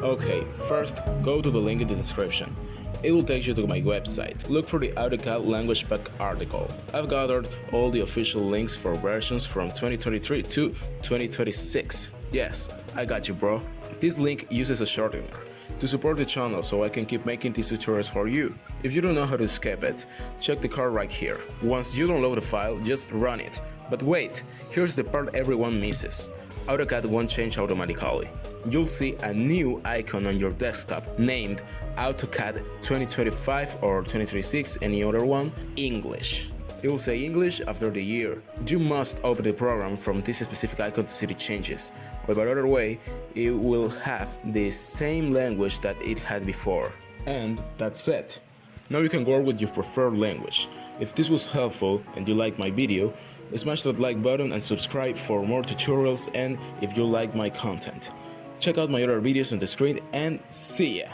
Okay, first go to the link in the description. It will take you to my website. Look for the AutoCAD Language Pack article. I've gathered all the official links for versions from 2023 to 2026. Yes, I got you, bro. This link uses a shortener to support the channel so I can keep making these tutorials for you. If you don't know how to skip it, check the card right here. Once you download the file, just run it. But wait, here's the part everyone misses. AutoCAD won't change automatically. You'll see a new icon on your desktop named AutoCAD 2025 or 2026, any other one, English. It will say English after the year. You must open the program from this specific icon to see the changes, or by other way, it will have the same language that it had before. And that's it. Now you can work with your preferred language. If this was helpful and you liked my video, smash that like button and subscribe for more tutorials, and if you like my content. Check out my other videos on the screen and see ya!